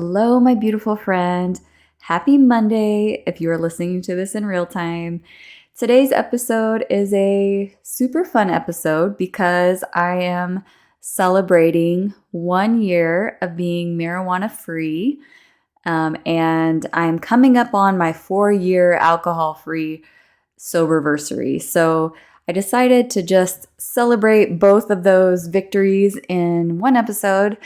Hello, my beautiful friend. Happy Monday if you are listening to this in real time. Today's episode is a super fun episode because I am celebrating 1 year of being marijuana free. And I'm coming up on my 4-year alcohol free soberversary. So I decided to just celebrate both of those victories in one episode.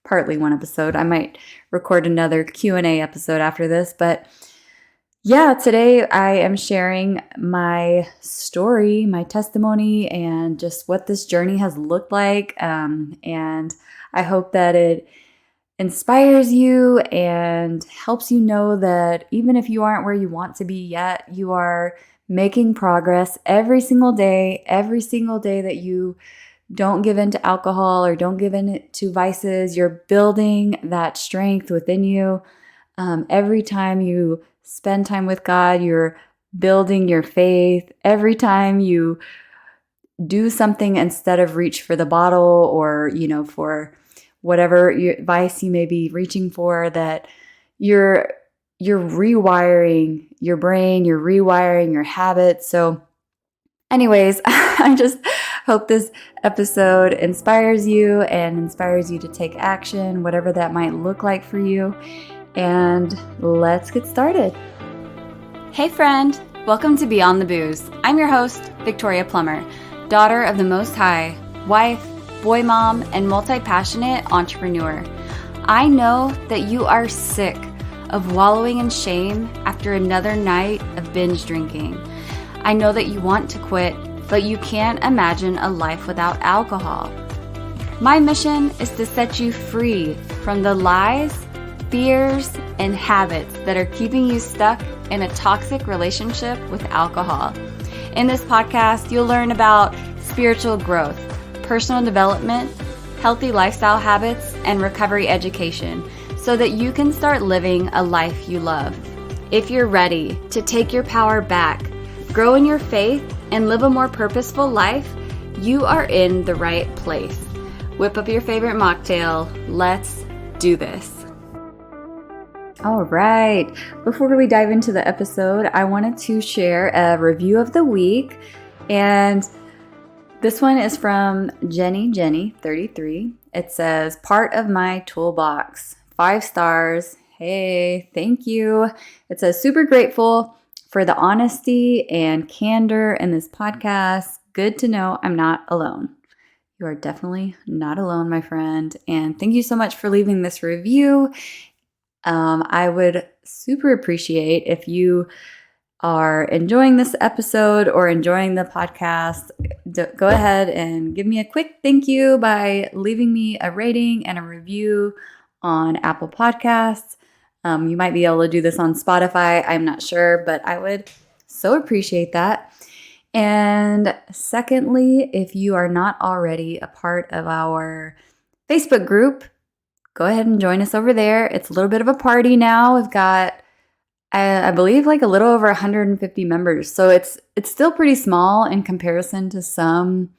Partly one episode. I might record another Q&A episode after this, but yeah, today I am sharing my story, my testimony, and just what this journey has looked like. And I hope that it inspires you and helps you know that even if you aren't where you want to be yet, you are making progress every single day that you don't give in to alcohol or don't give in to vices. You're building that strength within you. Every time you spend time with God, you're building your faith. Every time you do something instead of reach for the bottle or, for whatever vice you may be reaching for, that you're rewiring your brain, you're rewiring your habits. So anyways, I just hope this episode inspires you to take action, whatever that might look like for you. And let's get started. Hey friend, welcome to Beyond the Booze. I'm your host, Victoria Plummer, daughter of the Most High, wife, boy mom, and multi-passionate entrepreneur. I know that you are sick of wallowing in shame after another night of binge drinking. I know that you want to quit, but you can't imagine a life without alcohol. My mission is to set you free from the lies, fears, and habits that are keeping you stuck in a toxic relationship with alcohol. In this podcast, you'll learn about spiritual growth, personal development, healthy lifestyle habits, and recovery education so that you can start living a life you love. If you're ready to take your power back, grow in your faith, and live a more purposeful life, you are in the right place. Whip up your favorite mocktail. Let's do this. All right. Before we dive into the episode, I wanted to share a review of the week. And this one is from Jenny 33. It says, part of my toolbox, 5 stars. Hey, thank you. It says, super grateful for the honesty and candor in this podcast. Good to know I'm not alone. You are definitely not alone, my friend. And thank you so much for leaving this review. I would super appreciate if you are enjoying this episode or enjoying the podcast. Go ahead and give me a quick thank you by leaving me a rating and a review on Apple Podcasts. You might be able to do this on Spotify. I'm not sure, but I would so appreciate that. And secondly, if you are not already a part of our Facebook group, go ahead and join us over there. It's a little bit of a party now. We've got, I believe, like a little over 150 members. So it's still pretty small in comparison to some,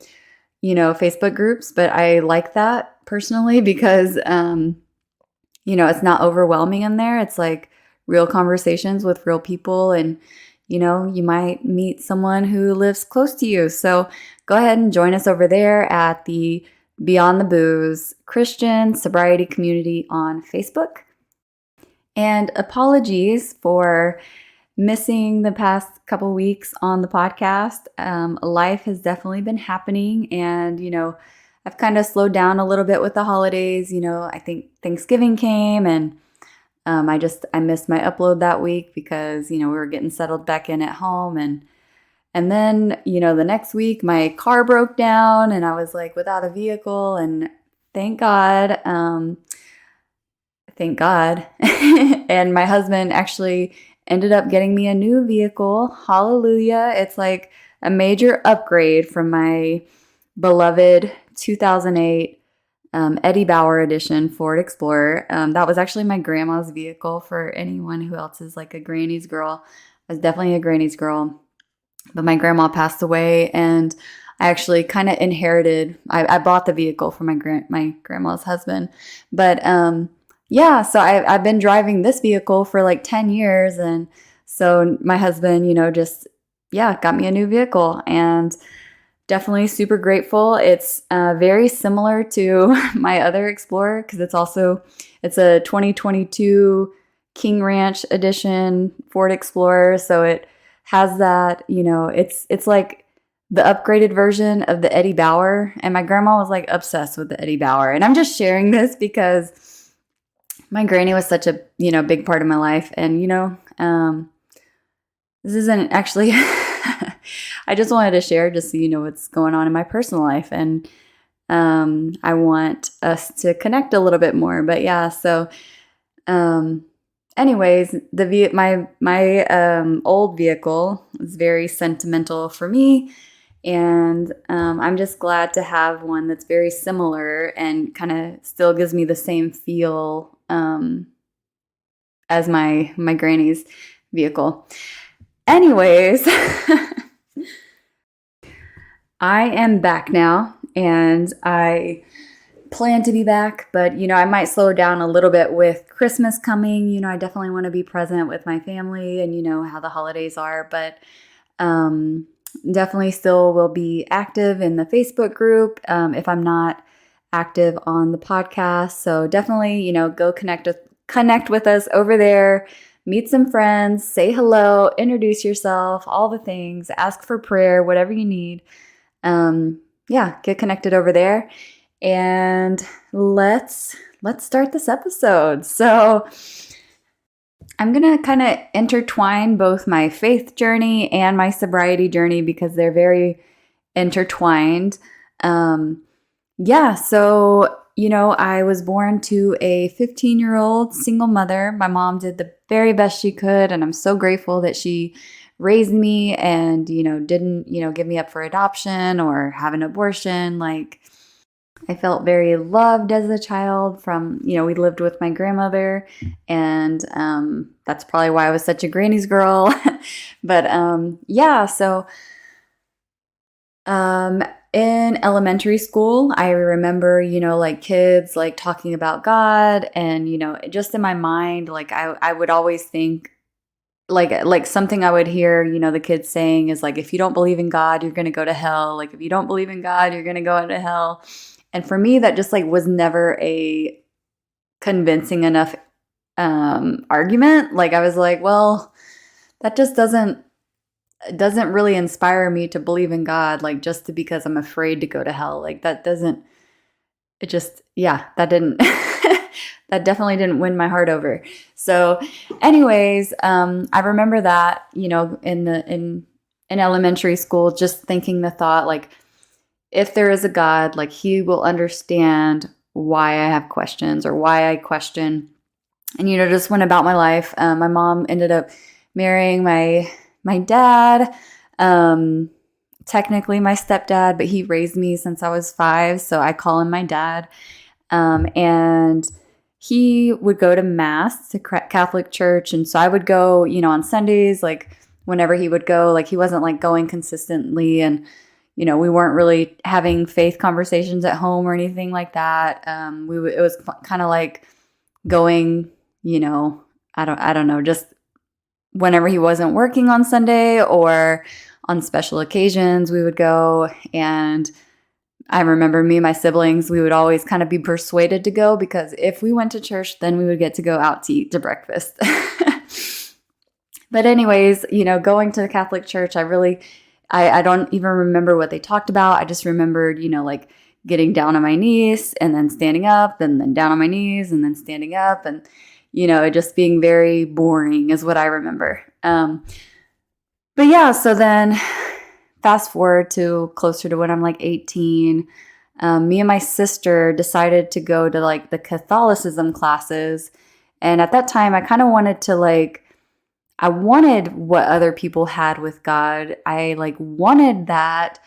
Facebook groups. But I like that personally because it's not overwhelming in there. It's like real conversations with real people. And, you might meet someone who lives close to you. So go ahead and join us over there at the Beyond the Booze Christian Sobriety Community on Facebook. And apologies for missing the past couple weeks on the podcast. Life has definitely been happening. And, I've kind of slowed down a little bit with the holidays. I think Thanksgiving came and I missed my upload that week because, we were getting settled back in at home. And then, the next week my car broke down and I was like without a vehicle, and thank God. And my husband actually ended up getting me a new vehicle. Hallelujah. It's like a major upgrade from my beloved 2008 Eddie Bauer edition Ford Explorer. That was actually my grandma's vehicle. For anyone who else is like a granny's girl, I was definitely a granny's girl. But my grandma passed away, and I actually kind of inherited. I bought the vehicle from my grandma's husband, but yeah. So I've been driving this vehicle for like 10 years, and so my husband, just got me a new vehicle, and definitely super grateful. It's very similar to my other Explorer because it's a 2022 King Ranch Edition Ford Explorer, so it has that, it's like the upgraded version of the Eddie Bauer, and my grandma was like obsessed with the Eddie Bauer. And I'm just sharing this because my granny was such a, big part of my life. And, this isn't actually, I just wanted to share just so you know what's going on in my personal life. And I want us to connect a little bit more. But yeah, so anyways, my old vehicle is very sentimental for me. And I'm just glad to have one that's very similar and kind of still gives me the same feel as my granny's vehicle. Anyways, I am back now, and I plan to be back, but I might slow down a little bit with Christmas coming. I definitely want to be present with my family, and how the holidays are, but definitely still will be active in the Facebook group if I'm not active on the podcast. So definitely, go connect with us over there. Meet some friends, say hello, introduce yourself, all the things, ask for prayer, whatever you need. Get connected over there. And let's start this episode. So I'm going to kind of intertwine both my faith journey and my sobriety journey because they're very intertwined. So I was born to a 15-year-old single mother. My mom did the very best she could, and I'm so grateful that she raised me and, didn't, give me up for adoption or have an abortion. Like, I felt very loved as a child from, we lived with my grandmother, and that's probably why I was such a granny's girl. But in elementary school, I remember, kids like talking about God, and, just in my mind, like I would always think like something I would hear, the kids saying is like, if you don't believe in God, you're going to go to hell. Like, if you don't believe in God, you're going to go into hell. And for me, that just like was never a convincing enough argument. Like, I was like, well, that just doesn't really inspire me to believe in God, like just because I'm afraid to go to hell. Like, that didn't, that definitely didn't win my heart over. So anyways, I remember that, in elementary school, just thinking the thought, like, if there is a God, like, he will understand why I have questions or why I question. And, just went about my life. My mom ended up marrying my dad, technically my stepdad, but he raised me since I was 5, so I call him my dad. And he would go to mass to Catholic church, and so I would go, on Sundays, like whenever he would go. Like, he wasn't like going consistently, and we weren't really having faith conversations at home or anything like that. It was kind of like going, I don't know, just whenever he wasn't working on Sunday or on special occasions, we would go. And I remember me and my siblings, we would always kind of be persuaded to go, because if we went to church, then we would get to go out to eat to breakfast. But anyways, going to the Catholic church, I don't even remember what they talked about. I just remembered, like getting down on my knees and then standing up, and then down on my knees and then standing up, and it just being very boring is what I remember. But yeah, so then fast forward to closer to when I'm like 18, me and my sister decided to go to like the Catholicism classes. And at that time, I kind of wanted to I wanted what other people had with God. I wanted that,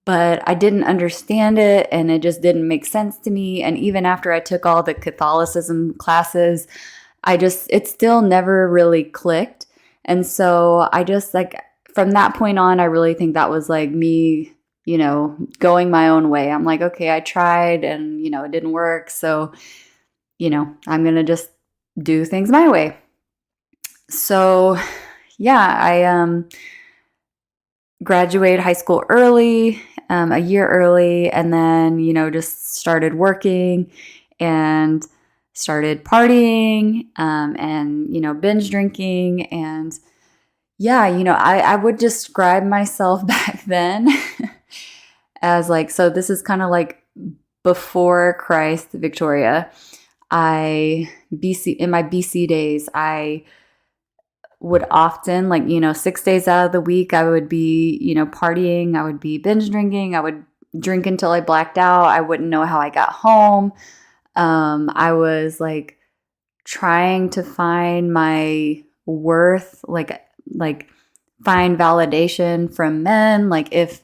but I didn't understand it, and it just didn't make sense to me. And even after I took all the Catholicism classes, it still never really clicked. And so I just from that point on, I really think that was me going my own way. I'm like, okay, I tried and, it didn't work. So, I'm going to just do things my way. So, yeah, I graduated high school early, a year early, and then, just started working and started partying, and, binge drinking. And yeah, I would describe myself back then as like, so this is kind of like before Christ, Victoria. In my BC days, I would often, like, 6 days out of the week, I would be, partying. I would be binge drinking. I would drink until I blacked out. I wouldn't know how I got home. I was like trying to find my worth, like find validation from men, like if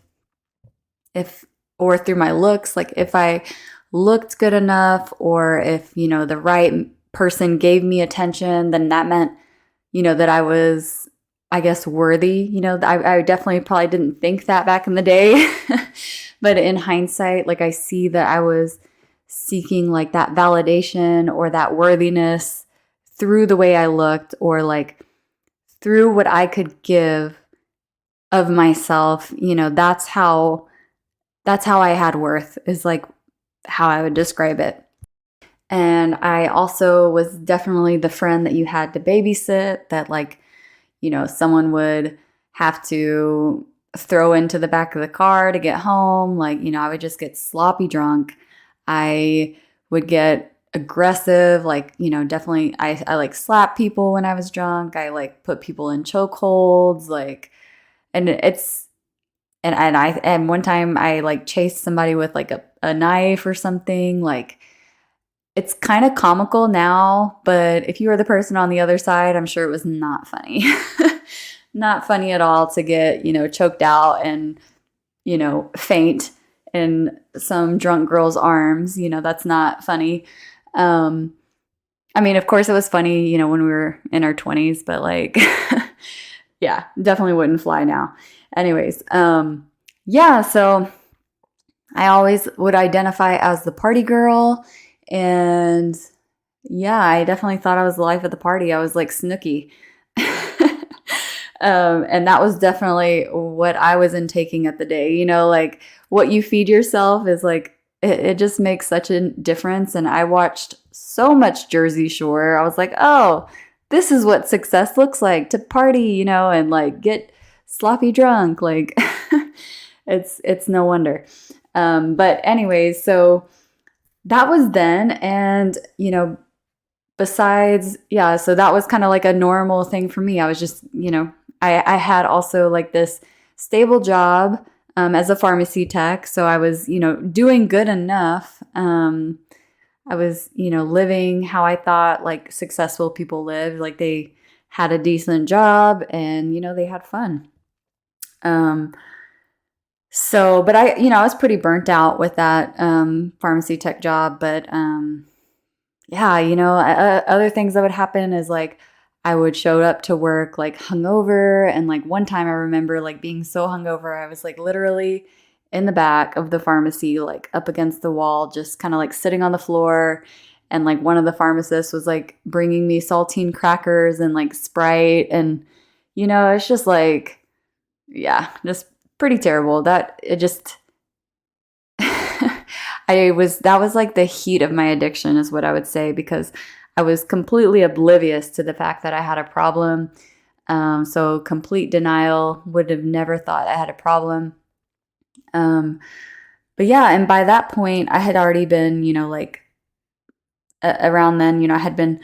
or through my looks, like if I looked good enough, or if, the right person gave me attention, then that meant, that I was, I guess, worthy. I definitely probably didn't think that back in the day. But in hindsight, like, I see that I was seeking like that validation or that worthiness through the way I looked, or like through what I could give of myself. That's how I had worth, is like how I would describe it. And I also was definitely the friend that you had to babysit, that like, someone would have to throw into the back of the car to get home. Like, I would just get sloppy drunk. I would get aggressive, like, definitely I like slap people when I was drunk. I like put people in chokeholds, like, and it's, and one time I like chased somebody with like a knife or something. Like, it's kind of comical now, but if you were the person on the other side, I'm sure it was not funny. Not funny at all to get, choked out and, faint in some drunk girl's arms. That's not funny. I mean, of course it was funny, when we were in our 20s, but like, yeah, definitely wouldn't fly now. Anyways, yeah, so I always would identify as the party girl. And yeah, I definitely thought I was the life of the party. I was like Snooki. And that was definitely what I was intaking at the day. Like, what you feed yourself is like, it just makes such a difference. And I watched so much Jersey Shore. I was like, oh, this is what success looks like, to party, and like get sloppy drunk. Like, it's no wonder. But anyways, so that was then. And, besides, yeah, so that was kind of like a normal thing for me. I was just, I had also like this stable job as a pharmacy tech. So I was, doing good enough. I was, living how I thought like successful people lived. Like, they had a decent job and, they had fun. So, but I was pretty burnt out with that pharmacy tech job. But yeah, other things that would happen is like I would show up to work like hungover. And like one time I remember like being so hungover, I was like literally in the back of the pharmacy, like up against the wall, just kind of like sitting on the floor. And like one of the pharmacists was like bringing me saltine crackers and like Sprite. And, it's just like, yeah, just pretty terrible. That that was like the heat of my addiction, is what I would say, because I was completely oblivious to the fact that I had a problem. So complete denial, would have never thought I had a problem. But yeah, and by that point I had already been, like around then, I had been,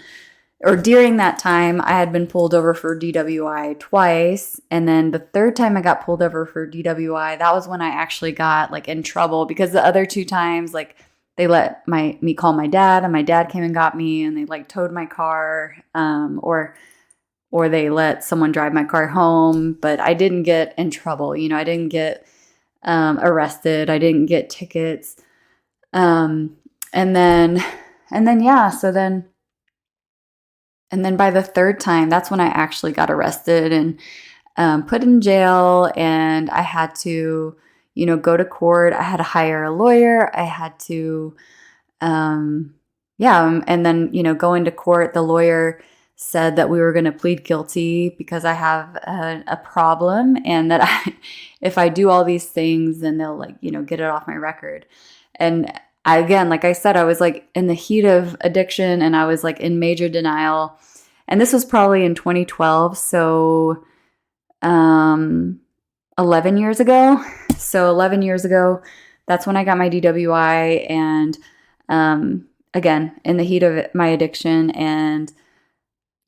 or during that time, I had been pulled over for DWI twice. And then the third time I got pulled over for DWI, that was when I actually got like in trouble, because the other two times, like, they let me call my dad, and my dad came and got me, and they like towed my car, or they let someone drive my car home. But I didn't get in trouble. I didn't get arrested. I didn't get tickets. And then yeah, so then. And then by the third time, that's when I actually got arrested and put in jail. And I had to, go to court. I had to hire a lawyer. I had to, and then, going to court, the lawyer said that we were going to plead guilty because I have a problem, and that if I do all these things, then they'll get it off my record. And again, like I said, I was like in the heat of addiction, and I was like in major denial. And this was probably in 2012. So, 11 years ago. So 11 years ago, that's when I got my DWI, and, again, in the heat of my addiction. And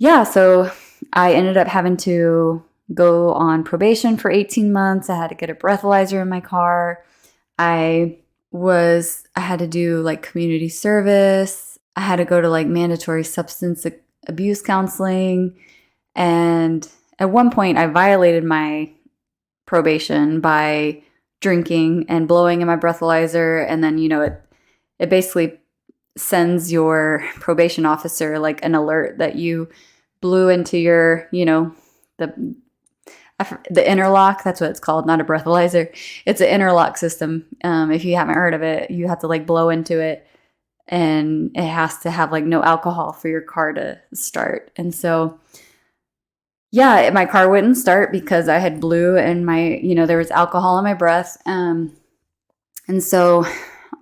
so I ended up having to go on probation for 18 months. I had to get a breathalyzer in my car. I had to do like community service. I had to go to like mandatory substance abuse counseling. And at one point I violated my probation by drinking and blowing in my breathalyzer. And then, it basically sends your probation officer like an alert that you blew into your, the interlock. That's what it's called, not a breathalyzer. It's an interlock system. If you haven't heard of it, you have to like blow into it, and it has to have like no alcohol for your car to start. And so, my car wouldn't start because I had blew and my, there was alcohol in my breath. And so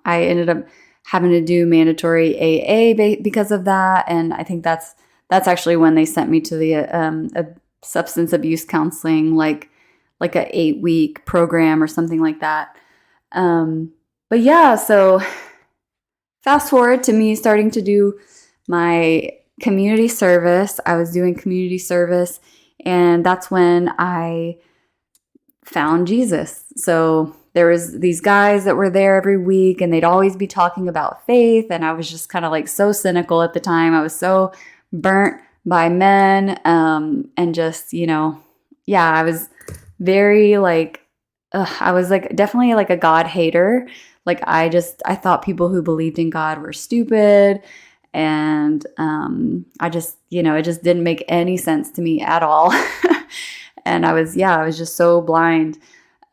I ended up having to do mandatory AA because of that. And I think that's actually when they sent me to the substance abuse counseling, like a 8-week program or something like that. So fast forward to me starting to do my community service. I was doing community service, and that's when I found Jesus. So there was these guys that were there every week, and they'd always be talking about faith. And I was just kind of like so cynical at the time. I was so burnt by men. And just, I was very like, I was like definitely like a God hater. Like I thought people who believed in God were stupid. And I just, it just didn't make any sense to me at all. And I was just so blind.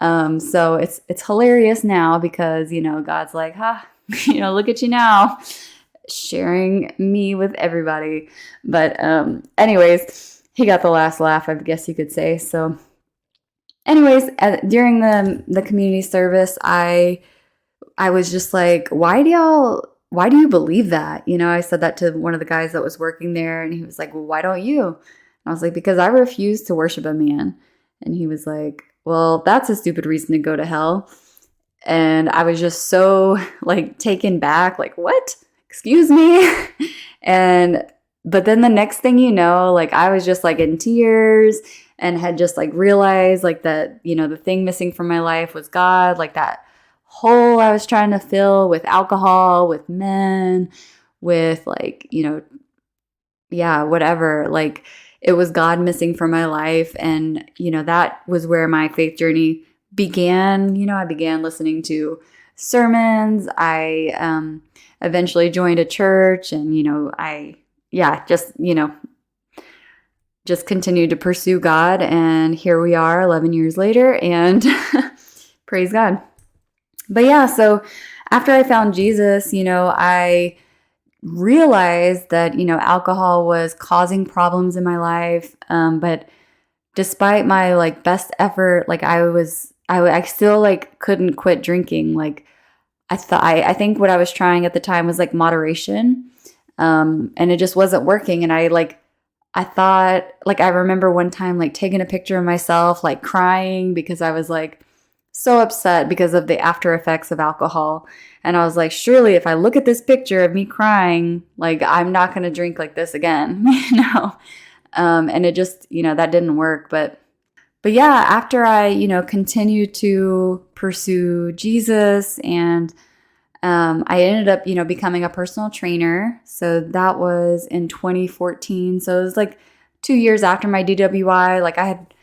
So it's hilarious now because, God's like, look at you now, sharing me with everybody. But anyways, he got the last laugh, I guess you could say. So anyways, during the community service, I was just like, why do you believe that? I said that to one of the guys that was working there, and he was like, well, why don't you? And I was like, because I refuse to worship a man. And he was like, well, that's a stupid reason to go to hell. And I was just so like taken back, like, what? Excuse me? But then the next thing like I was just like in tears and had just like realized like that, the thing missing from my life was God, like that hole I was trying to fill with alcohol, with men, with like, whatever, like it was God missing from my life. And, that was where my faith journey began. I began listening to sermons. I eventually joined a church, and, just continued to pursue God. And here we are 11 years later, and praise God. But so after I found Jesus, I realized that, alcohol was causing problems in my life. But despite my like best effort, like I still like couldn't quit drinking. Like I think what I was trying at the time was like moderation. And it just wasn't working. And I thought, like, I remember one time like taking a picture of myself, like crying because I was like so upset because of the after effects of alcohol. And I was like, surely if I look at this picture of me crying, like I'm not going to drink like this again, and it just, that didn't work. But after I, continued to pursue Jesus, and I ended up, becoming a personal trainer. So that was in 2014. So it was like 2 years after my DWI. Like I had,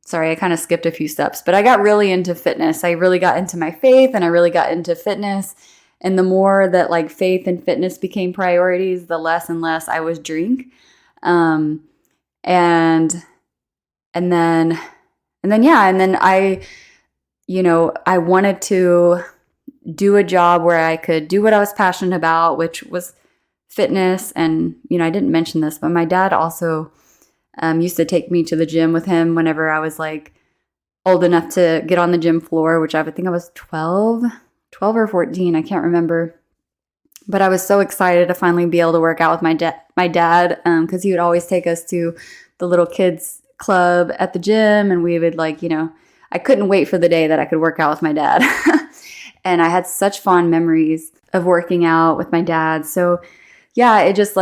sorry, I kind of skipped a few steps, but I got really into fitness. I really got into my faith, and I really got into fitness. And the more that like faith and fitness became priorities, the less and less I would drink. And then I I wanted to do a job where I could do what I was passionate about, which was fitness. And, I didn't mention this, but my dad also used to take me to the gym with him whenever I was like old enough to get on the gym floor, which I think I was 12 or 14. I can't remember. But I was so excited to finally be able to work out with my dad because he would always take us to the little kids club at the gym, and we would I couldn't wait for the day that I could work out with my dad. And I had such fond memories of working out with my dad. So yeah, it just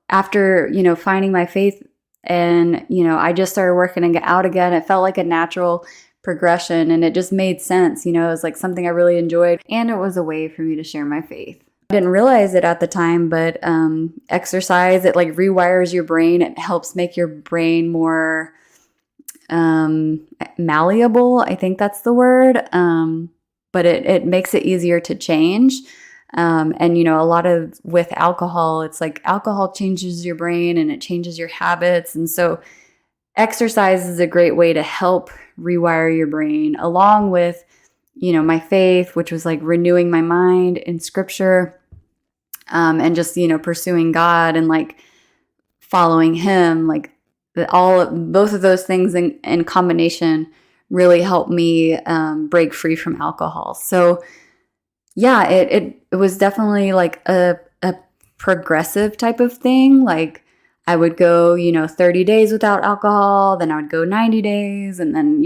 after, finding my faith and, I just started working out again, it felt like a natural progression, and it just made sense. It was like something I really enjoyed, and it was a way for me to share my faith. I didn't realize it at the time, but exercise, it like rewires your brain. It helps make your brain more malleable. I think that's the word. But it makes it easier to change. And, a lot of with alcohol, it's like alcohol changes your brain and it changes your habits. And so exercise is a great way to help rewire your brain, along with, my faith, which was like renewing my mind in scripture, and just, pursuing God and like following him, like both of those things in combination really helped me break free from alcohol. So yeah, it was definitely like a progressive type of thing. Like I would go, 30 days without alcohol, then I would go 90 days. And then,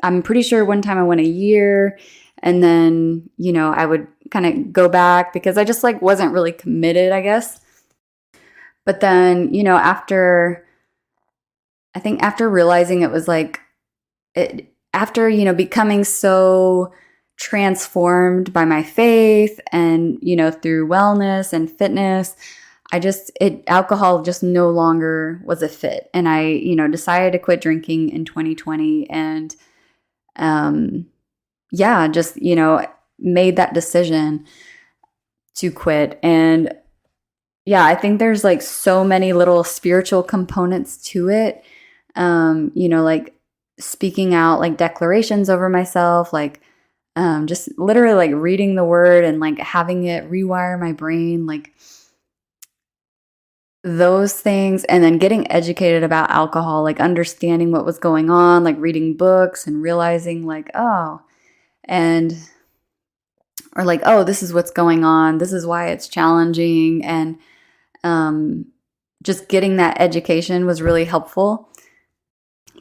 I'm pretty sure one time I went a year, and then, I would kind of go back because I just like wasn't really committed, I guess. But then, after realizing it was like, after, becoming so transformed by my faith and, through wellness and fitness, alcohol just no longer was a fit. And I, decided to quit drinking in 2020, and, just, made that decision to quit. And yeah, I think there's like so many little spiritual components to it. Like speaking out like declarations over myself, like just literally like reading the word and like having it rewire my brain, like those things. And then getting educated about alcohol, like understanding what was going on, like reading books and realizing like, this is what's going on. This is why it's challenging. And just getting that education was really helpful.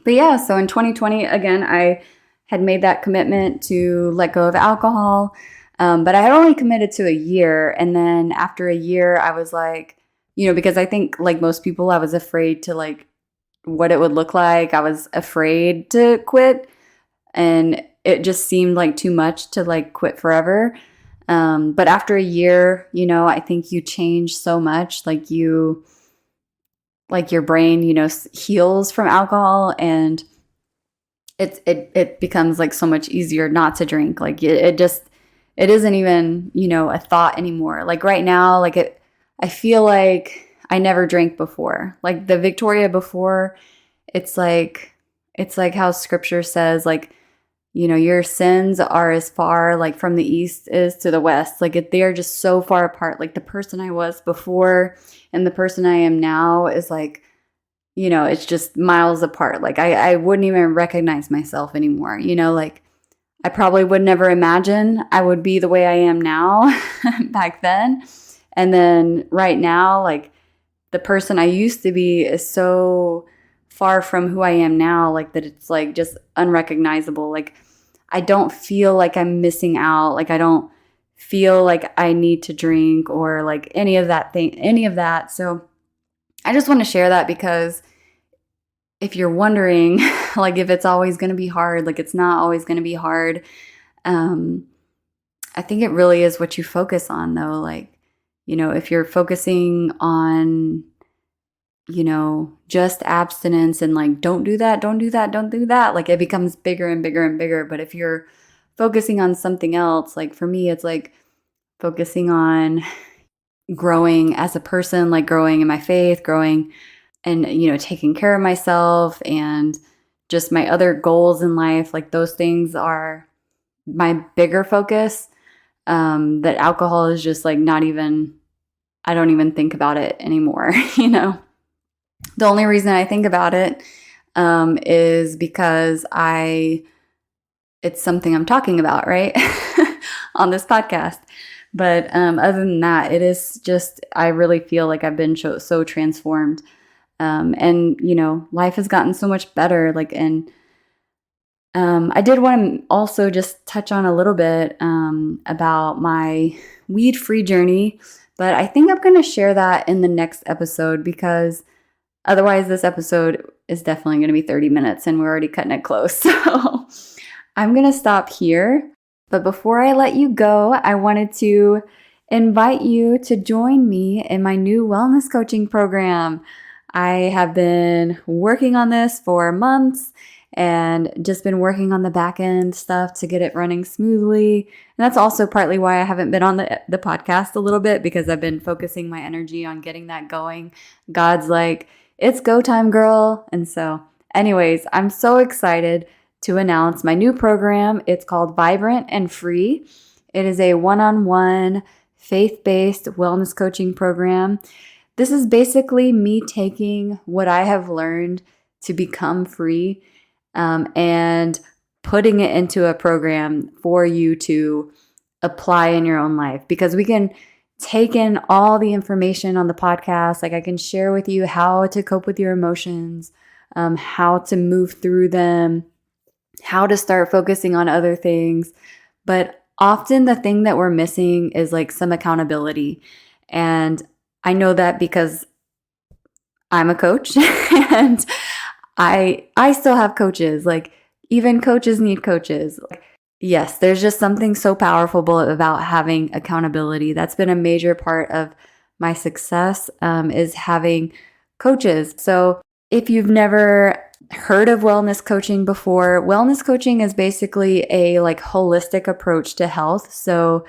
But yeah, so in 2020, again, I had made that commitment to let go of alcohol, but I had only committed to a year. And then after a year, I was like, because I think like most people, I was afraid to like what it would look like. I was afraid to quit, and it just seemed like too much to like quit forever. But after a year, I think you change so much, like your brain, heals from alcohol, and it becomes like so much easier not to drink. Like it isn't even, a thought anymore. Like right now, like I feel like I never drank before. Like the Victoria before, it's like how scripture says, like, your sins are as far like from the east is to the west. Like they are just so far apart. Like the person I was before and the person I am now is like, it's just miles apart. Like I wouldn't even recognize myself anymore. Like I probably would never imagine I would be the way I am now back then. And then right now, like the person I used to be is so far from who I am now, like that it's like just unrecognizable. Like I don't feel like I'm missing out. Like I don't feel like I need to drink or like any of that. So I just want to share that because if you're wondering, like if it's always going to be hard, like it's not always going to be hard. I think it really is what you focus on though. Like, if you're focusing on, just abstinence and like, don't do that, like it becomes bigger and bigger and bigger. But if you're focusing on something else, like for me, it's like focusing on growing as a person, like growing in my faith, growing and, taking care of myself and just my other goals in life, like those things are my bigger focus. That alcohol is just like not even, I don't even think about it anymore, you know? The only reason I think about it is because it's something I'm talking about, right? On this podcast. But other than that, it is just, I really feel like I've been so transformed. And, you know, life has gotten so much better. Like, and I did want to also just touch on a little bit about my weed-free journey, but I think I'm going to share that in the next episode because otherwise this episode is definitely going to be 30 minutes and we're already cutting it close. So I'm going to stop here. But before I let you go, I wanted to invite you to join me in my new wellness coaching program. I have been working on this for months and just been working on the back end stuff to get it running smoothly. And that's also partly why I haven't been on the podcast a little bit, because I've been focusing my energy on getting that going. God's like, it's go time, girl. And so anyways, I'm so excited to announce my new program. It's called Vibrant and Free. It is a one-on-one faith-based wellness coaching program. This is basically me taking what I have learned to become free and putting it into a program for you to apply in your own life, because we can take in all the information on the podcast. Like I can share with you how to cope with your emotions, how to move through them, how to start focusing on other things. But often the thing that we're missing is like some accountability. And I know that because I'm a coach and I still have coaches. Like even coaches need coaches. Yes, there's just something so powerful about having accountability. That's been a major part of my success, is having coaches. So if you've never heard of wellness coaching before, wellness coaching is basically a like holistic approach to health. So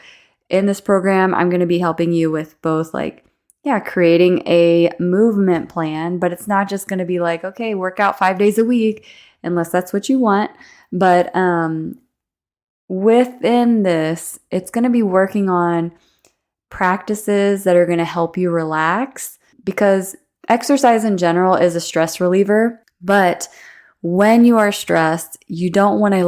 in this program, I'm going to be helping you with both creating a movement plan, but it's not just going to be like, okay, work out 5 days a week, unless that's what you want. But within this, it's going to be working on practices that are going to help you relax, because exercise in general is a stress reliever. But when you are stressed, you don't want to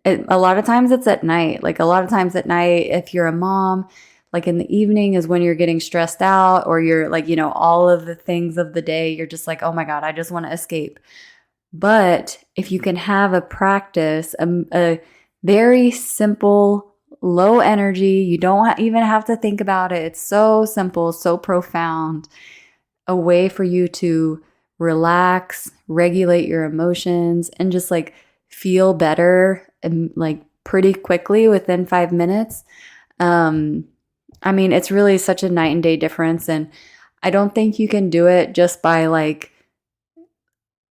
a lot of times it's at night. Like a lot of times at night, if you're a mom, like in the evening is when you're getting stressed out, or you're all of the things of the day, you're just like, oh my God, I just want to escape. But if you can have a practice, a very simple, low energy, you don't even have to think about it. It's so simple, so profound, a way for you to relax, regulate your emotions, and just feel better and pretty quickly within 5 minutes. It's really such a night and day difference. And I don't think you can do it just by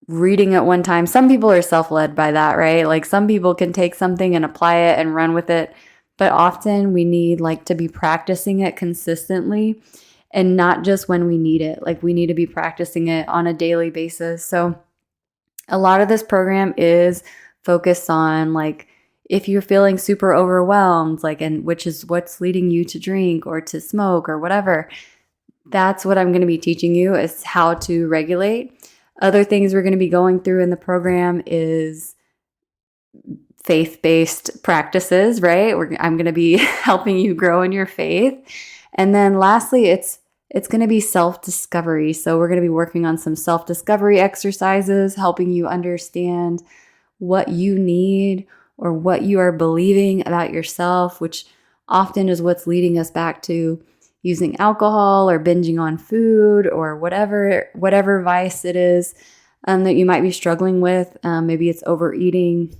reading it one time. Some people are self-led by that, right? Some people can take something and apply it and run with it. But often we need to be practicing it consistently, and not just when we need it. We need to be practicing it on a daily basis. So a lot of this program is focused on if you're feeling super overwhelmed, and which is what's leading you to drink or to smoke or whatever. That's what I'm going to be teaching you, is how to regulate. Other things we're going to be going through in the program is faith-based practices, right? I'm going to be helping you grow in your faith. And then lastly, it's going to be self-discovery. So we're going to be working on some self-discovery exercises, helping you understand what you need or what you are believing about yourself, which often is what's leading us back to using alcohol or binging on food or whatever vice it is that you might be struggling with. Maybe it's overeating.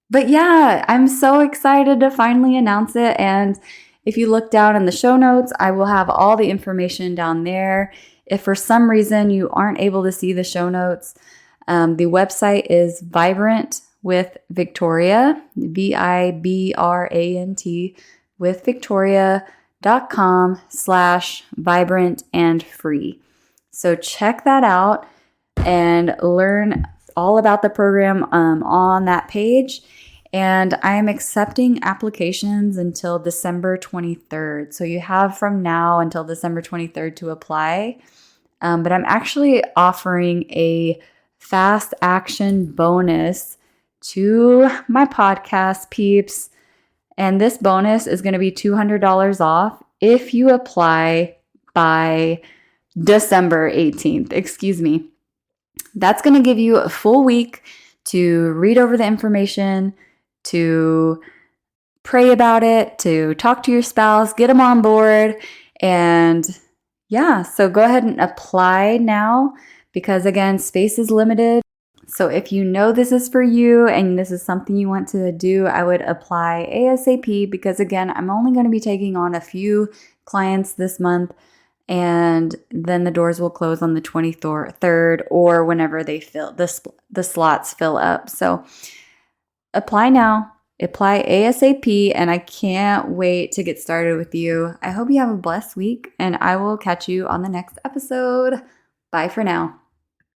But yeah, I'm so excited to finally announce it. And if you look down in the show notes, I will have all the information down there. If for some reason you aren't able to see the show notes, the website is Vibrant with Victoria, VIBRANT with Victoria.com/vibrant and free. So check that out and learn all about the program on that page. And I'm accepting applications until December 23rd. So you have from now until December 23rd to apply. But I'm actually offering a fast action bonus to my podcast peeps. And this bonus is going to be $200 off if you apply by December 18th. Excuse me. That's going to give you a full week to read over the information, to pray about it, to talk to your spouse, get them on board. And yeah, so go ahead and apply now because again, space is limited. So if you know this is for you and this is something you want to do, I would apply ASAP because again, I'm only going to be taking on a few clients this month and then the doors will close on the 23rd or whenever they fill the slots fill up. So apply now, apply ASAP, and I can't wait to get started with you. I hope you have a blessed week and I will catch you on the next episode. Bye for now.